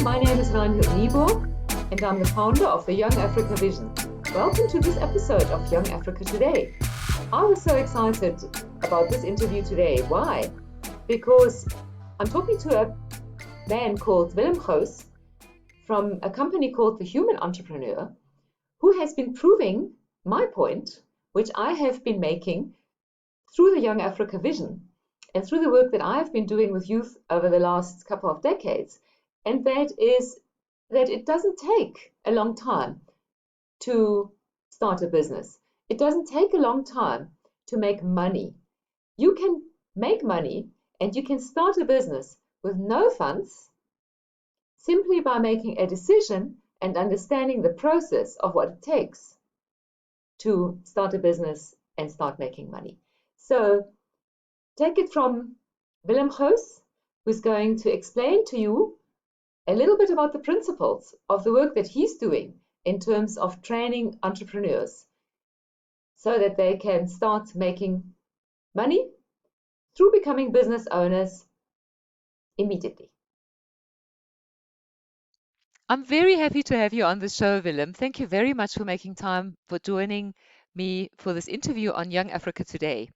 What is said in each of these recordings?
my name is Reinhild Niebuhr, and I'm the founder of the Young Africa Vision. Welcome to this episode of Young Africa Today. I was so excited about this interview today. Why? Because I'm talking to a man called Willem Gous from a company called The Human Entrepreneur, who has been proving my point, which I have been making through the Young Africa Vision and through the work that I've been doing with youth over the last couple of decades. And that is that it doesn't take a long time to start a business. It doesn't take a long time to make money. You can make money and you can start a business with no funds simply by making a decision and understanding the process of what it takes to start a business and start making money. So take it from Willem Gous, who's going to explain to you a little bit about the principles of the work that he's doing in terms of training entrepreneurs so that they can start making money through becoming business owners immediately. I'm very happy to have you on the show, Willem. Thank you very much for making time for joining me for this interview on Young Africa Today.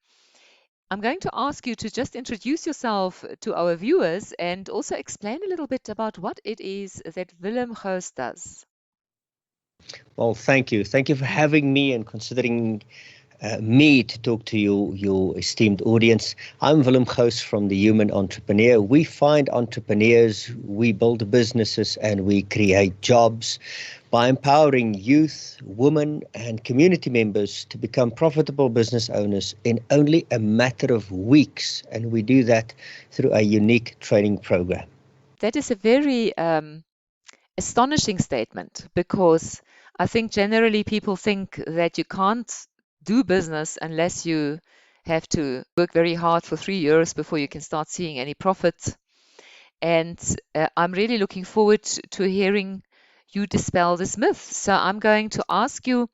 I'm going to ask you to just introduce yourself to our viewers and also explain a little bit about what it is that Willem Gous does. Well, thank you. Thank you for having me and considering me to talk to your esteemed audience. I'm Willem Gous from The Human Entrepreneur. We find entrepreneurs, we build businesses, and we create jobs by empowering youth, women, and community members to become profitable business owners in only a matter of weeks. And we do that through a unique training program. That is a very astonishing statement, because I think generally people think that you can't do business unless you have to work very hard for 3 years before you can start seeing any profit. And I'm really looking forward to hearing you dispel this myth. So I'm going to ask you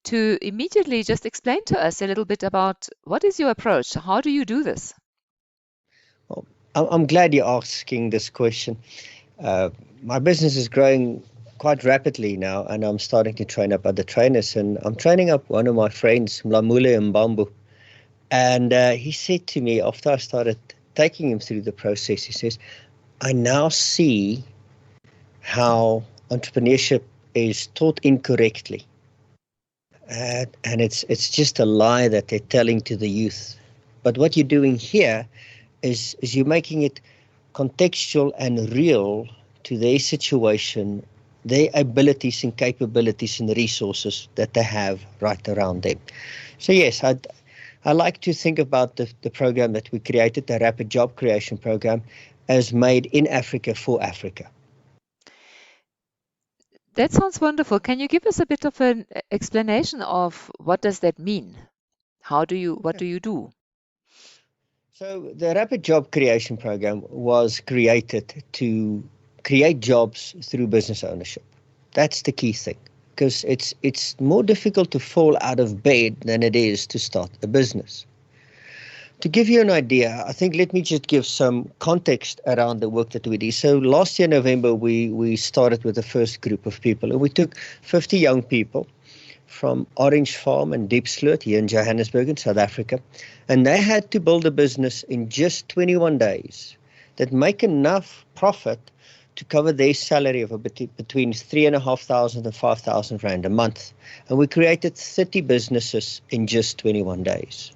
to immediately just explain to us a little bit about what is your approach? How do you do this? Well, I'm glad you're asking this question. My business is growing quite rapidly now, and I'm starting to train up other trainers, and I'm training up one of my friends, Mlamule Mbambu. And he said to me after I started taking him through the process, he says, I now see how entrepreneurship is taught incorrectly. And it's just a lie that they're telling to the youth. But what you're doing here is you're making it contextual and real to their situation, their abilities and capabilities and resources that they have right around them. So yes, I like to think about the program that we created, the Rapid Job Creation Program, as made in Africa for Africa. That sounds wonderful. Can you give us a bit of an explanation of what does that mean? What do you do? So the Rapid Job Creation Program was created to create jobs through business ownership. That's the key thing, because it's more difficult to fall out of bed than it is to start a business. To give you an idea, I think let me just give some context around the work that we did. So last year, November, we started with the first group of people, and we took 50 young people from Orange Farm and Diepsloot here in Johannesburg in South Africa, and they had to build a business in just 21 days that make enough profit to cover their salary of between 3,500 and 5,000 rand a month. And we created 30 businesses in just 21 days.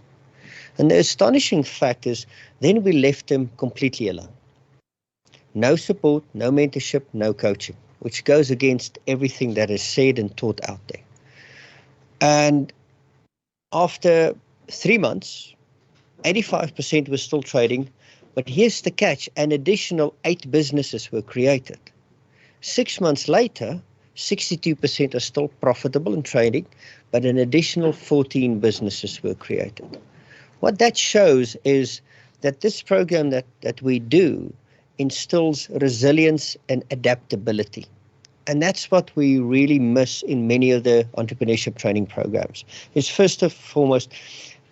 And the astonishing fact is, then we left them completely alone. No support, no mentorship, no coaching, which goes against everything that is said and taught out there. And after 3 months, 85% was still trading. But here's the catch, an additional 8 businesses were created. 6 months later, 62% are still profitable in trading, but an additional 14 businesses were created. What that shows is that this program that we do instills resilience and adaptability. And that's what we really miss in many of the entrepreneurship training programs. Is first and foremost,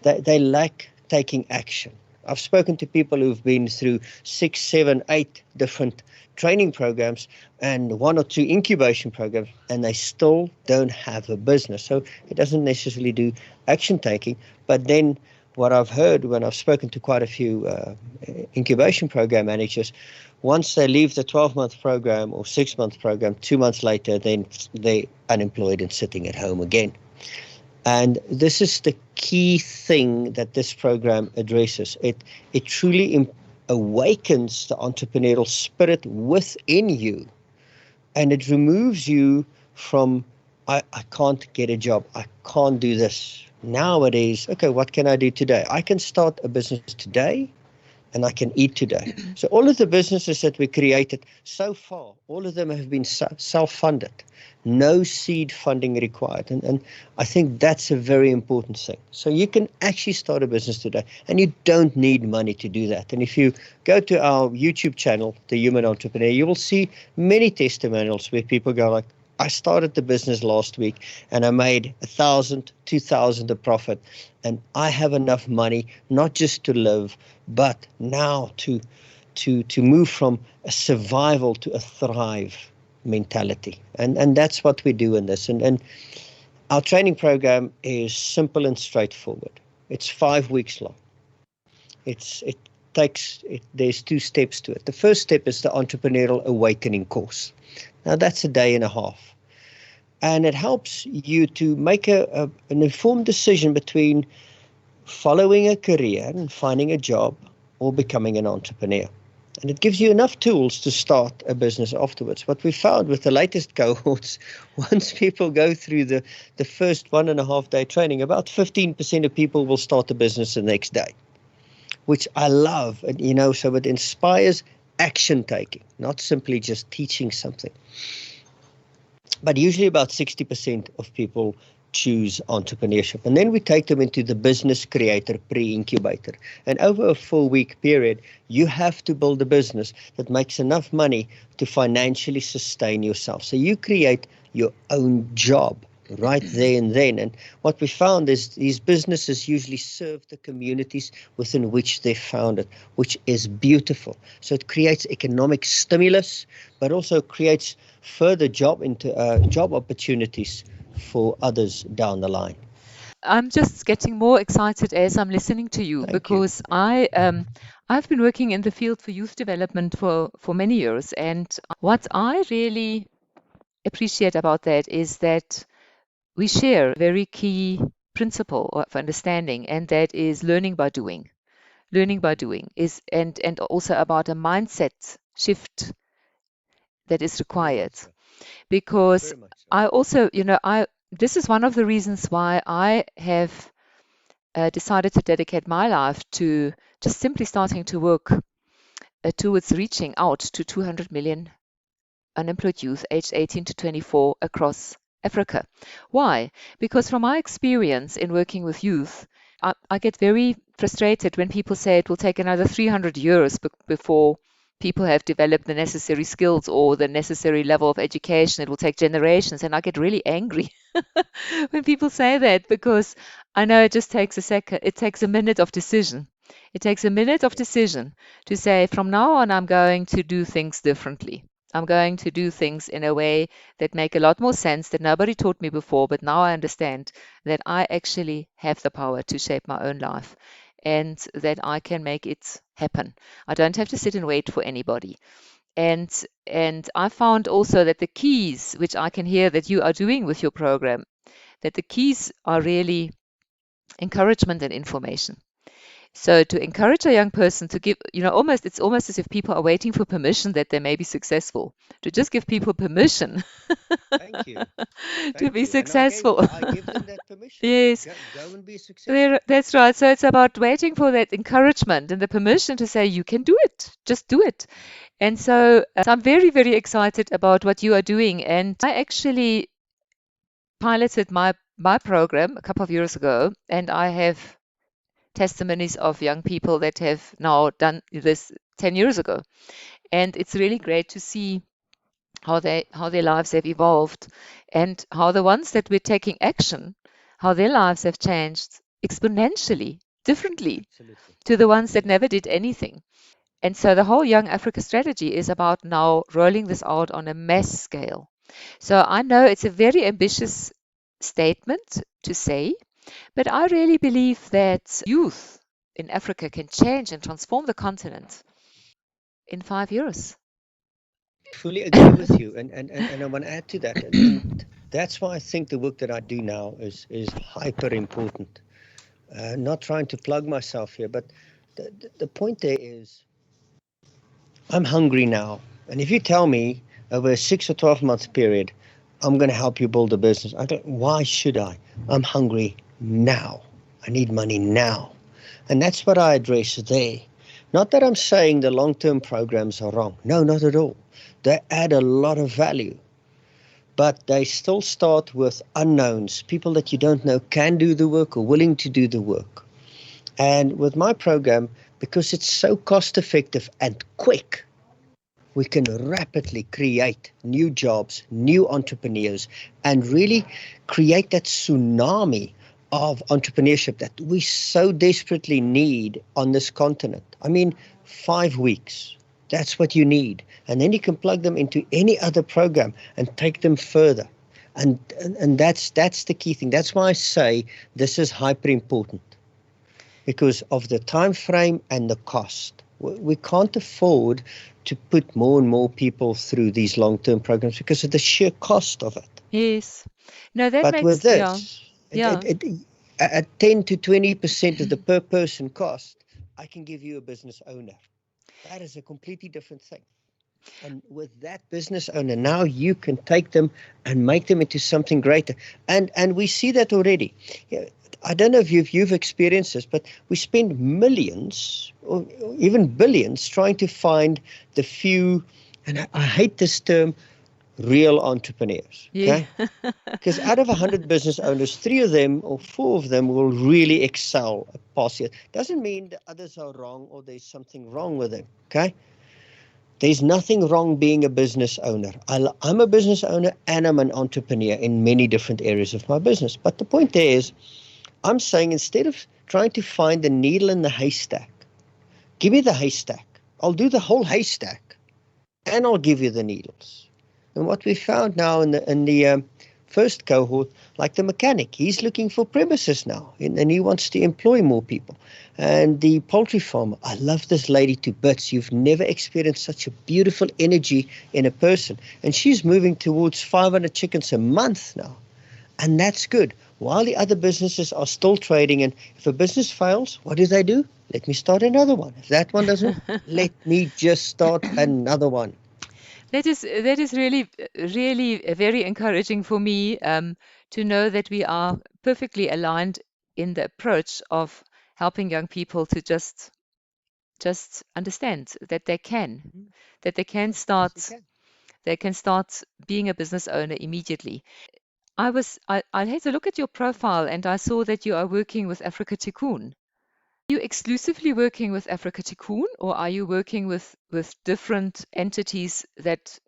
they lack taking action. I've spoken to people who've been through 6, 7, 8 different training programs and 1 or 2 incubation programs, and they still don't have a business. So it doesn't necessarily do action taking. But then what I've heard when I've spoken to quite a few incubation program managers, once they leave the 12-month program or 6-month program, 2 months later, then they're unemployed and sitting at home again. And this is the key thing that this program addresses. It truly awakens the entrepreneurial spirit within you, and it removes you from, I can't get a job, I can't do this. Nowadays, okay, what can I do today? I can start a business today, and I can eat today. So all of the businesses that we created so far, all of them have been self-funded, no seed funding required. And I think that's a very important thing. So you can actually start a business today, and you don't need money to do that. And if you go to our YouTube channel, The Human Entrepreneur, you will see many testimonials where people go like, I started the business last week and I made 1,000, 2,000 a profit, and I have enough money not just to live, but now to move from a survival to a thrive mentality. And that's what we do in this. And our training program is simple and straightforward. It's 5 weeks long. There's 2 steps to it. The first step is the Entrepreneurial Awakening course. Now that's a day and a half. And it helps you to make an informed decision between following a career and finding a job or becoming an entrepreneur. And it gives you enough tools to start a business afterwards. What we found with the latest cohorts, once people go through the first 1.5 day training, about 15% of people will start a business the next day, which I love. And, so it inspires action taking, not simply just teaching something. But usually about 60% of people choose entrepreneurship. And then we take them into the Business Creator Pre-Incubator. And over a 4-week period, you have to build a business that makes enough money to financially sustain yourself. So you create your own job right there and then. And what we found is these businesses usually serve the communities within which they're founded, which is beautiful. So it creates economic stimulus, but also creates further job opportunities for others down the line. I'm just getting more excited as I'm listening to you. Thank because you. I've been working in the field for youth development for many years, and what I really appreciate about that is that we share a very key principle of understanding, and that is learning by doing. Learning by doing is and also about a mindset shift that is required. Because I also, this is one of the reasons why I have decided to dedicate my life to just simply starting to work towards reaching out to 200 million unemployed youth aged 18 to 24 across Africa. Why? Because from my experience in working with youth, I get very frustrated when people say it will take another 300 years before people have developed the necessary skills or the necessary level of education. It will take generations. And I get really angry when people say that, because I know it just takes a second. It takes a minute of decision. It takes a minute of decision to say, from now on, I'm going to do things differently. I'm going to do things in a way that make a lot more sense, that nobody taught me before, but now I understand that I actually have the power to shape my own life and that I can make it happen. I don't have to sit and wait for anybody. And I found also that the keys, which I can hear that you are doing with your program, that the keys are really encouragement and information. So to encourage a young person to give, it's almost as if people are waiting for permission that they may be successful. To just give people permission Thank you. to be successful. I give them that permission. Yes. Go and be successful. That's right. So it's about waiting for that encouragement and the permission to say, you can do it. Just do it. And so I'm very, very excited about what you are doing. And I actually piloted my program a couple of years ago, and I have testimonies of young people that have now done this 10 years ago. And it's really great to see how their lives have evolved, and how the ones that we're taking action, how their lives have changed exponentially differently Absolutely. to the ones that never did anything. And so the whole Young Africa strategy is about now rolling this out on a mass scale. So I know it's a very ambitious statement to say, but I really believe that youth in Africa can change and transform the continent in 5 years. Fully agree with you, and I want to add to that, and that's why I think the work that I do now is hyper important. Not trying to plug myself here, but the point there is, I'm hungry now, and if you tell me over a 6 or 12 month period, I'm going to help you build a business, I go, why should I? I'm hungry now. I need money now, and that's what I address there. Not that I'm saying the long-term programs are wrong. No, not at all. They add a lot of value, but they still start with unknowns, people that you don't know can do the work or willing to do the work. And with my program, because it's so cost effective and quick, we can rapidly create new jobs, new entrepreneurs, and really create that tsunami of entrepreneurship that we so desperately need on this continent. I mean, 5 weeks, that's what you need. And then you can plug them into any other program and take them further. And that's the key thing. That's why I say this is hyper important, because of the time frame and the cost. We can't afford to put more and more people through these long-term programs because of the sheer cost of it. Yes. No, that But with makes, yeah, this, at 10 to 20% of the per person cost, I can give you a business owner. That is a completely different thing. And with that business owner, now you can take them and make them into something greater. And we see that already. Yeah, I don't know if you've experienced this, but we spend millions or even billions trying to find the few, and I hate this term, real entrepreneurs. yeah. Okay? Because out of 100 business owners, 3 of them or 4 of them will really excel past it. Doesn't mean the others are wrong or there's something wrong with them. Okay? There's nothing wrong being a business owner. I'm a business owner and I'm an entrepreneur in many different areas of my business. But the point there is, I'm saying instead of trying to find the needle in the haystack, give me the haystack. I'll do the whole haystack and I'll give you the needles. And what we found now in the first cohort, like the mechanic, he's looking for premises now and he wants to employ more people. And the poultry farmer, I love this lady to bits. You've never experienced such a beautiful energy in a person. And she's moving towards 500 chickens a month now. And that's good. While the other businesses are still trading, and if a business fails, what do? Let me start another one. If that one doesn't, let me just start another one. That is really very encouraging for me to know that we are perfectly aligned in the approach of helping young people to just understand that they can Yes, start you can. being a business owner immediately. I had to look at your profile and I saw that you are working with Africa Tikkun. Are you exclusively working with Africa Tikkun, or are you working with different entities that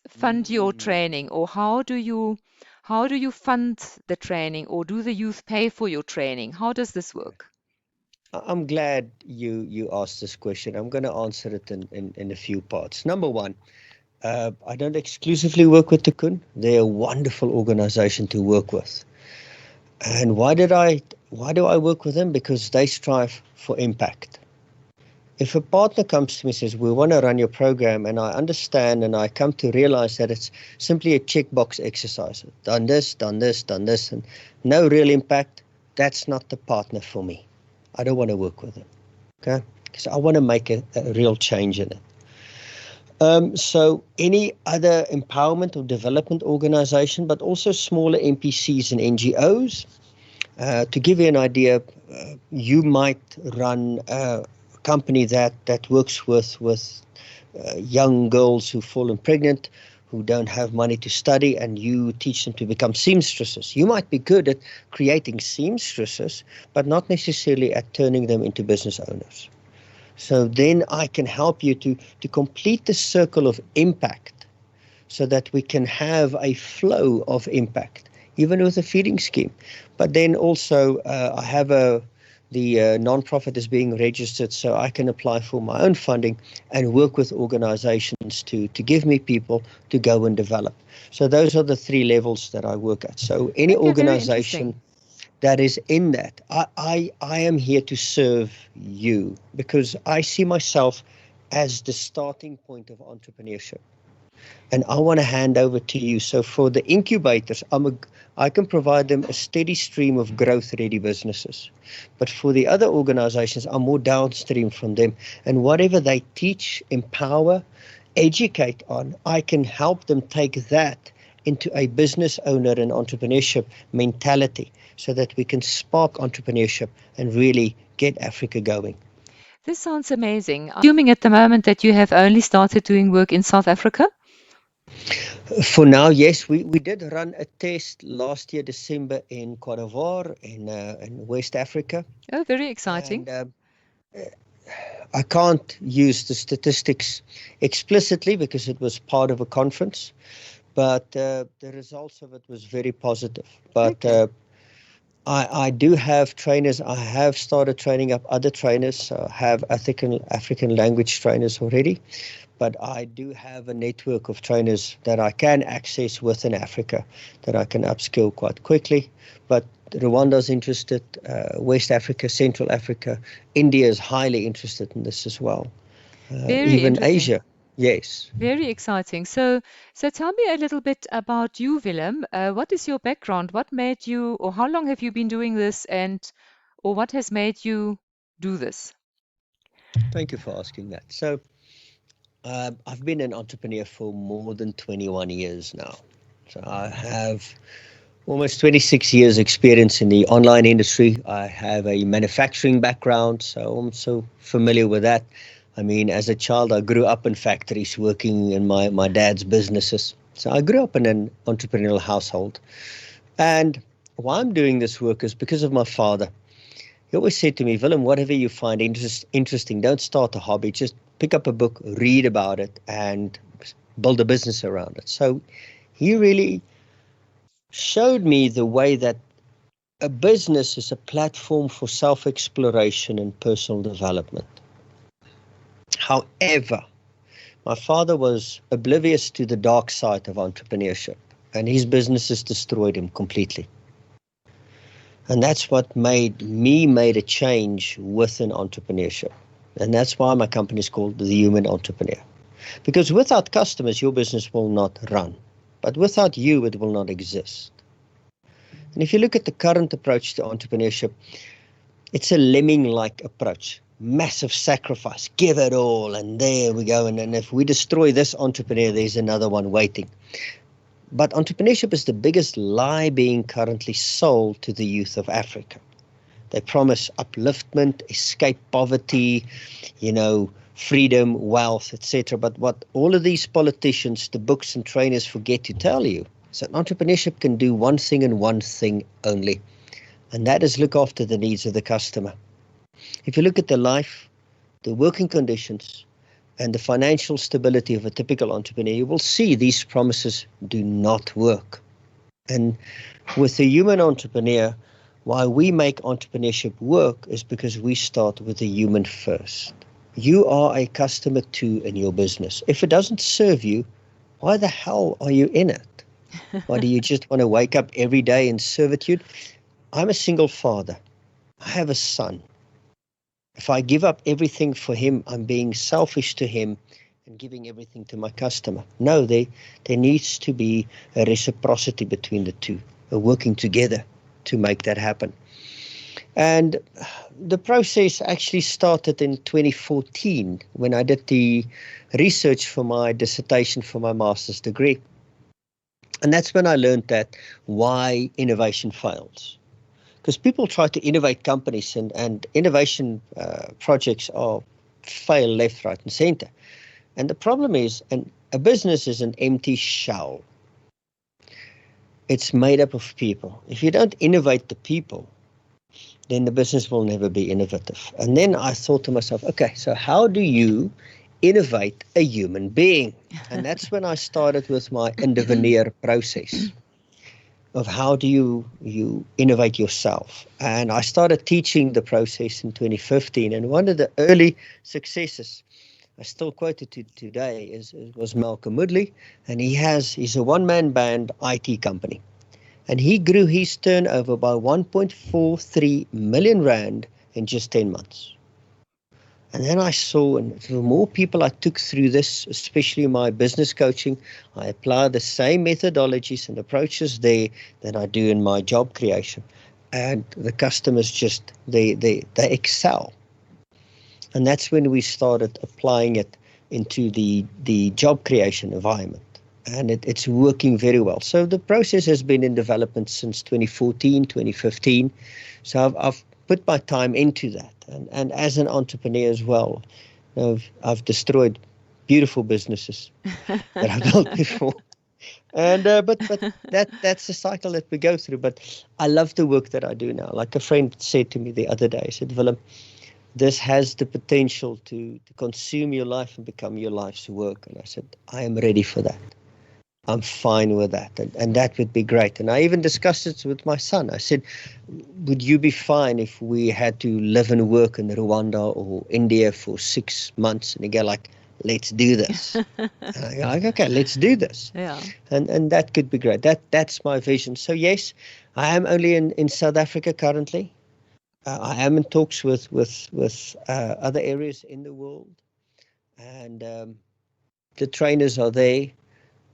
fund your Mm. training, or how do you fund the training, or do the youth pay for your training? How does this work? I'm glad you asked this question. I'm going to answer it in a few parts. Number one, I don't exclusively work with Tikkun. They're a wonderful organization to work with. And why do I work with them? Because they strive for impact. If a partner comes to me and says, we want to run your program, and I understand and I come to realize that it's simply a checkbox exercise, done this, and no real impact, that's not the partner for me. I don't want to work with them, okay? Because I want to make a real change in it. So any other empowerment or development organization, but also smaller MPCs and NGOs. To give you an idea, you might run a company that works with young girls who've fallen pregnant, who don't have money to study, and you teach them to become seamstresses. You might be good at creating seamstresses, but not necessarily at turning them into business owners. So then I can help you to complete the circle of impact so that we can have a flow of impact, even with a feeding scheme. But then also I have a the non-profit is being registered so I can apply for my own funding and work with organizations to give me people to go and develop. So those are the 3 levels that I work at. So any Okay, very organization interesting. that is in that, I am here to serve you because I see myself as the starting point of entrepreneurship. And I want to hand over to you. So for the incubators, I can provide them a steady stream of growth-ready businesses. But for the other organizations, I'm more downstream from them. And whatever they teach, empower, educate on, I can help them take that into a business owner and entrepreneurship mentality so that we can spark entrepreneurship and really get Africa going. This sounds amazing. Assuming at the moment that you have only started doing work in South Africa? For now, yes, we did run a test last year, December, in Cote d'Ivoire in West Africa. Oh, very exciting. And I can't use the statistics explicitly because it was part of a conference, but the results of it was very positive. But Okay. I do have trainers. I have started training up other trainers. I have African language trainers already. But I do have a network of trainers that I can access within Africa that I can upskill quite quickly. But Rwanda's interested, West Africa, Central Africa, India is highly interested in this as well. Very Even interesting. Asia, yes. Very exciting. So tell me a little bit about you, Willem. What is your background? What made you, or how long have you been doing this, or what has made you do this? Thank you for asking that. So I've been an entrepreneur for more than 21 years now. So I have almost 26 years experience in the online industry. I have a manufacturing background, so I'm so familiar with that. I mean, as a child, I grew up in factories working in my dad's businesses. So I grew up in an entrepreneurial household. And why I'm doing this work is because of my father. He always said to me, Willem, whatever you find interesting, don't start a hobby. Just pick up a book, read about it, and build a business around it. So he really showed me the way that a business is a platform for self-exploration and personal development. However, my father was oblivious to the dark side of entrepreneurship, and his businesses destroyed him completely. And that's what made a change within entrepreneurship. And that's why my company is called The Human Entrepreneur. Because without customers, your business will not run. But without you, it will not exist. And if you look at the current approach to entrepreneurship, it's a lemming-like approach. Massive sacrifice, give it all, and there we go. And if we destroy this entrepreneur, there's another one waiting. But entrepreneurship is the biggest lie being currently sold to the youth of Africa. They promise upliftment, escape poverty, freedom, wealth, etc. But what all of these politicians, the books and trainers forget to tell you is that entrepreneurship can do one thing and one thing only, and that is look after the needs of the customer. If you look at the life, the working conditions, and the financial stability of a typical entrepreneur, you will see these promises do not work. And with the human entrepreneur, why we make entrepreneurship work is because we start with the human first. You are a customer too in your business. If it doesn't serve you, why the hell are you in it? Why do you just want to wake up every day in servitude? I'm a single father. I have a son. If I give up everything for him, I'm being selfish to him and giving everything to my customer. No, there needs to be a reciprocity between the two, a working together to make that happen. And the process actually started in 2014 when I did the research for my dissertation for my master's degree. And that's when I learned that why innovation fails. Because people try to innovate companies and innovation projects fail left, right, and center. And the problem is, a business is an empty shell. It's made up of people. If you don't innovate the people, then the business will never be innovative. And then I thought to myself, okay, so how do you innovate a human being? And that's when I started with my intervenir process. of how do you innovate yourself. And I started teaching the process in 2015. And one of the early successes, I still quote it today, was Malcolm Woodley, and he's a one-man band IT company. And he grew his turnover by 1.43 million rand in just 10 months. And then I saw, and the more people I took through this, especially my business coaching, I apply the same methodologies and approaches there that I do in my job creation. And the customers just, they excel. And that's when we started applying it into the job creation environment. And it's working very well. So the process has been in development since 2014, 2015. So I've put my time into that. And as an entrepreneur as well, I've destroyed beautiful businesses that I built before. And but that's the cycle that we go through. But I love the work that I do now. Like a friend said to me the other day, he said, Willem, this has the potential to consume your life and become your life's work. And I said, I am ready for that. I'm fine with that. And that would be great. And I even discussed it with my son. I said, would you be fine if we had to live and work in Rwanda or India for 6 months? And he go like, let's do this. And I go like, okay, let's do this. Yeah. And that could be great. That's my vision. So yes, I am only in South Africa currently. I am in talks with other areas in the world. And the trainers are there.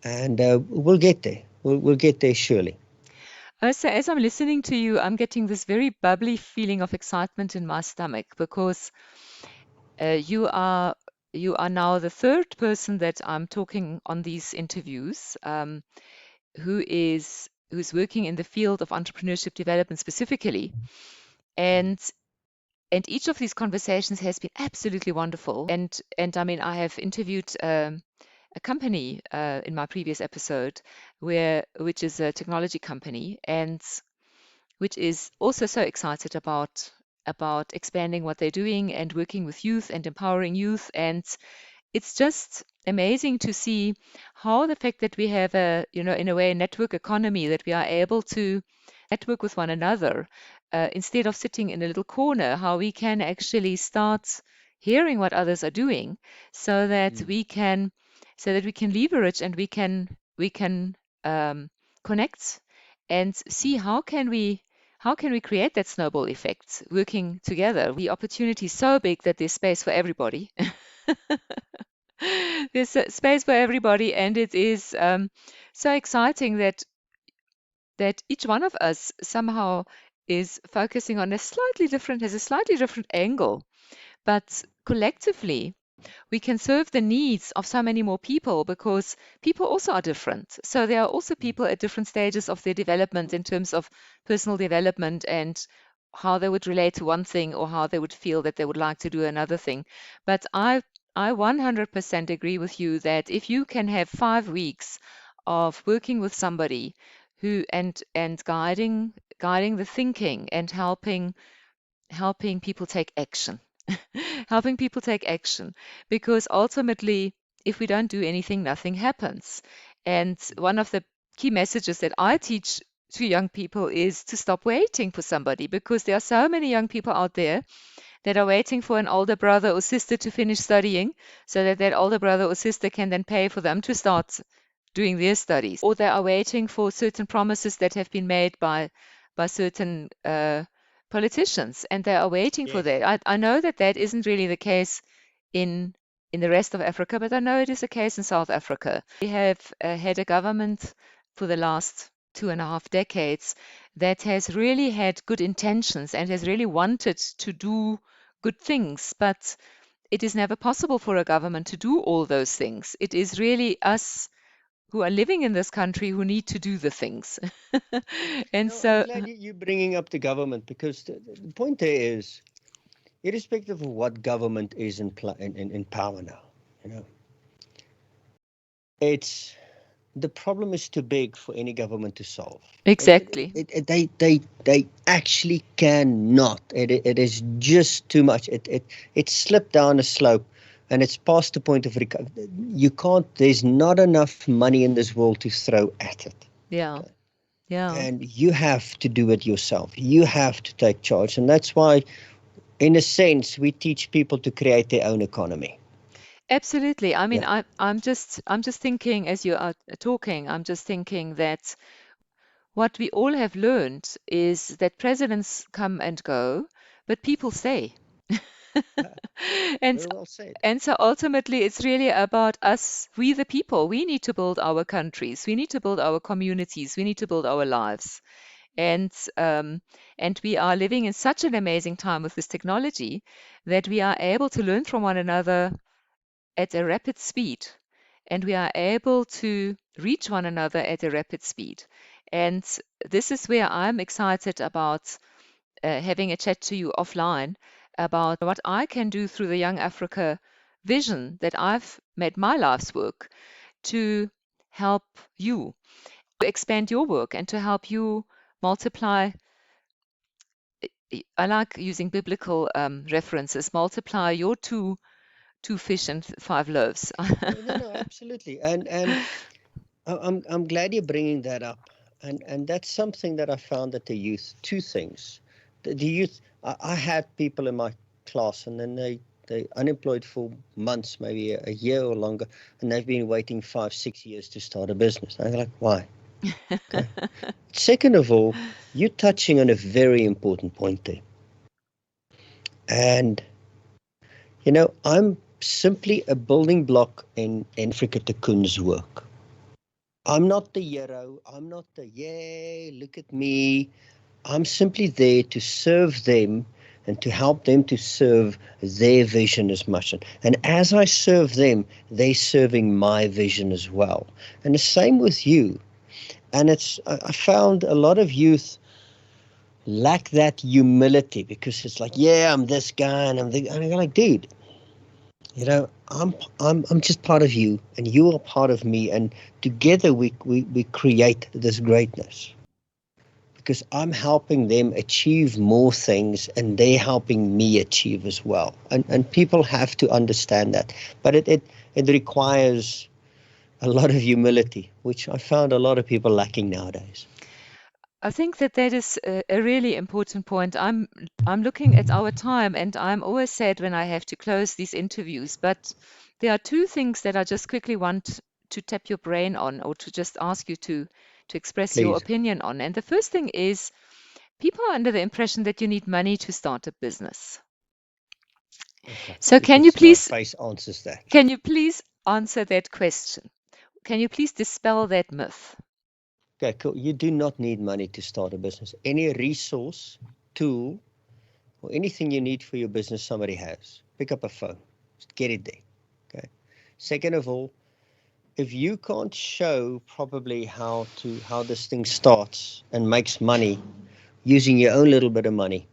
And we'll get there. We'll get there surely. So as I'm listening to you, I'm getting this very bubbly feeling of excitement in my stomach because you are now the third person that I'm talking on these interviews who's working in the field of entrepreneurship development specifically, and each of these conversations has been absolutely wonderful. And I mean, I have interviewed a company in my previous episode which is a technology company, and which is also so excited about expanding what they're doing and working with youth and empowering youth. And it's just amazing to see how the fact that we have in a way, a network economy, that we are able to network with one another instead of sitting in a little corner, how we can actually start hearing what others are doing so that we can leverage and we can connect and see how can we create that snowball effect working together. The opportunity is so big that there's space for everybody. There's space for everybody, and it is so exciting that each one of us somehow is focusing on has a slightly different angle, but collectively we can serve the needs of so many more people because people also are different. So there are also people at different stages of their development in terms of personal development and how they would relate to one thing or how they would feel that they would like to do another thing. But I 100% agree with you that if you can have 5 weeks of working with somebody who and guiding the thinking and helping people take action, helping people take action, because ultimately, if we don't do anything, nothing happens. And one of the key messages that I teach to young people is to stop waiting for somebody, because there are so many young people out there that are waiting for an older brother or sister to finish studying so that that older brother or sister can then pay for them to start doing their studies, or they are waiting for certain promises that have been made by certain politicians, and they are waiting for that. I know that isn't really the case in the rest of Africa, but I know it is the case in South Africa. We have had a government for the last 2.5 decades that has really had good intentions and has really wanted to do good things, but it is never possible for a government to do all those things. It is really us who are living in this country who need to do the things. And so I'm glad you're bringing up the government, because the point there is, irrespective of what government is in power now, it's the problem is too big for any government to solve. Exactly. They actually cannot. It is just too much. It slipped down a slope, and it's past the point of recovery. You can't. There's not enough money in this world to throw at it. Yeah. Okay. Yeah. And you have to do it yourself. You have to take charge. And that's why, in a sense, we teach people to create their own economy. Absolutely. I mean, Yeah. I'm just thinking as you are talking, I'm just thinking that what we all have learned is that presidents come and go, but people stay. Yeah, And very well said. and so ultimately, it's really about us, we the people. We need to build our countries. We need to build our communities. We need to build our lives. And and we are living in such an amazing time with this technology that we are able to learn from one another at a rapid speed, and we are able to reach one another at a rapid speed. And this is where I'm excited about having a chat to you offline about what I can do through the Young Africa vision that I've made my life's work to help you to expand your work and to help you multiply. I like using biblical references. Multiply your two fish and five loaves. No, absolutely. And I'm glad you're bringing that up. And that's something that I found at the youth. Two things. The youth, I had people in my class, and then they unemployed for months, maybe a year or longer, and they've been waiting 5, 6 years to start a business. I'm like, why? Okay. Second of all, you're touching on a very important point there. And, I'm simply a building block in Africa Cocoon's work. I'm not the hero. I'm not the, yay, look at me. I'm simply there to serve them and to help them to serve their vision as much. And as I serve them, they're serving my vision as well. And the same with you. And I found a lot of youth lack that humility because it's like, yeah, I'm this guy and I'm like, dude, I'm just part of you and you are part of me, and together we create this greatness because I'm helping them achieve more things and they're helping me achieve as well. And people have to understand that. But it requires a lot of humility, which I found a lot of people lacking nowadays. I think that is a really important point. I'm looking at our time, and I'm always sad when I have to close these interviews. But there are two things that I just quickly want to tap your brain on, or to just ask you to express your Please. opinion on. And the first thing is, people are under the impression that you need money to start a business. Okay. So Because my face answers that. can you please answer that question? Can you please dispel that myth? Okay, cool. You do not need money to start a business. Any resource, tool, or anything you need for your business, somebody has. Pick up a phone. Just get it there. Okay. Second of all, if you can't show probably how this thing starts and makes money using your own little bit of money,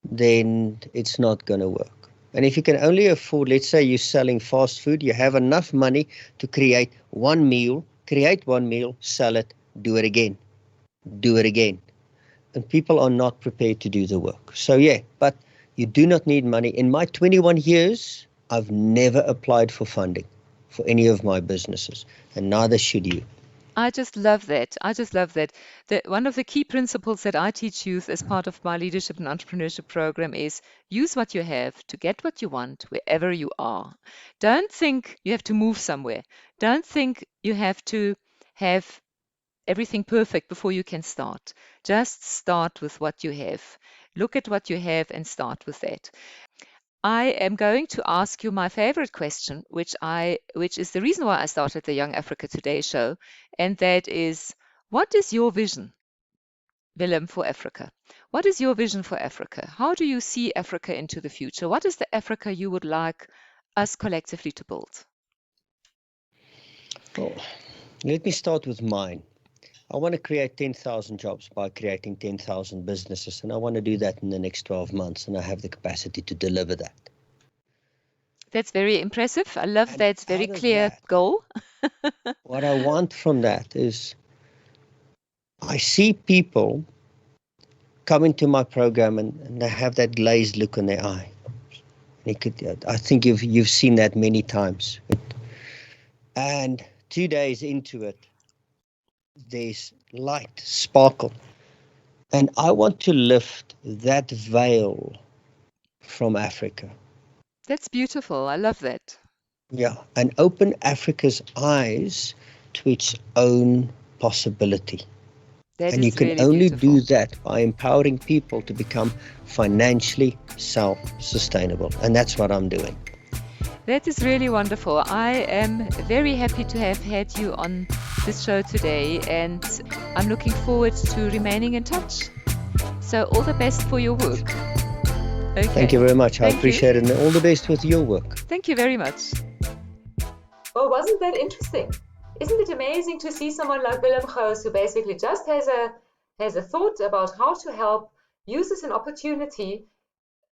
then it's not going to work. And if you can only afford, let's say you're selling fast food, you have enough money to create one meal, sell it, do it again, do it again. And people are not prepared to do the work. So yeah, but you do not need money. In my 21 years, I've never applied for funding for any of my businesses, and neither should you. I just love that. I just love that. One of the key principles that I teach youth as part of my leadership and entrepreneurship program is use what you have to get what you want wherever you are. Don't think you have to move somewhere. Don't think you have to have everything perfect before you can start. Just start with what you have. Look at what you have and start with that. I am going to ask you my favorite question, which is the reason why I started the Young Africa Today show, and that is, what is your vision, Willem, for Africa? What is your vision for Africa? How do you see Africa into the future? What is the Africa you would like us collectively to build? Well, let me start with mine. I want to create 10,000 jobs by creating 10,000 businesses, and I want to do that in the next 12 months, and I have the capacity to deliver that. That's very impressive. I love And that. It's very out of clear that, goal. what I want from that is I see people come into my program and they have that glazed look in their eye. I think you've seen that many times. And 2 days into it, there's light, sparkle. And I want to lift that veil from Africa. That's beautiful. I love that. Yeah, and open Africa's eyes to its own possibility. That And you is can really only beautiful. do that by empowering people to become financially self-sustainable. And that's what I'm doing. That is really wonderful. I am very happy to have had you on this show today, and I'm looking forward to remaining in touch. So all the best for your work. Okay. Thank you very much. I Thank you. appreciate it. And all the best with your work. Thank you very much. Well, wasn't that interesting? Isn't it amazing to see someone like Willem Gous, who basically just has a thought about how to help, uses an opportunity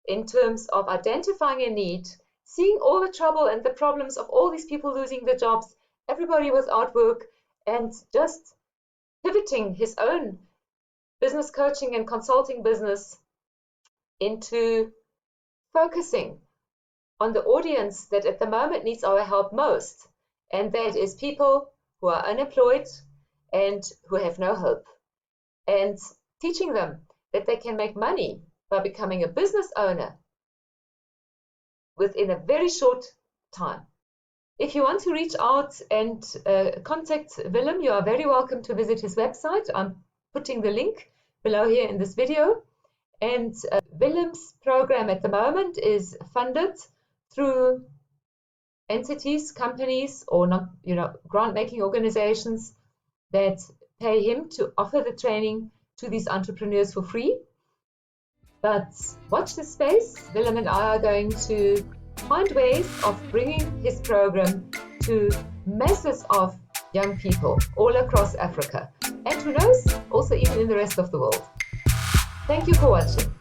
in terms of identifying a need, seeing all the trouble and the problems of all these people losing their jobs, everybody without work, and just pivoting his own business coaching and consulting business into focusing on the audience that at the moment needs our help most, and that is people who are unemployed and who have no hope, and teaching them that they can make money by becoming a business owner within a very short time. If you want to reach out and contact Willem, you are very welcome to visit his website. I'm putting the link below here in this video. And Willem's program at the moment is funded through entities, companies, or not, grant-making organizations that pay him to offer the training to these entrepreneurs for free. But watch this space. Willem and I are going to find ways of bringing his program to masses of young people all across Africa, and who knows, also even in the rest of the world. Thank you for watching.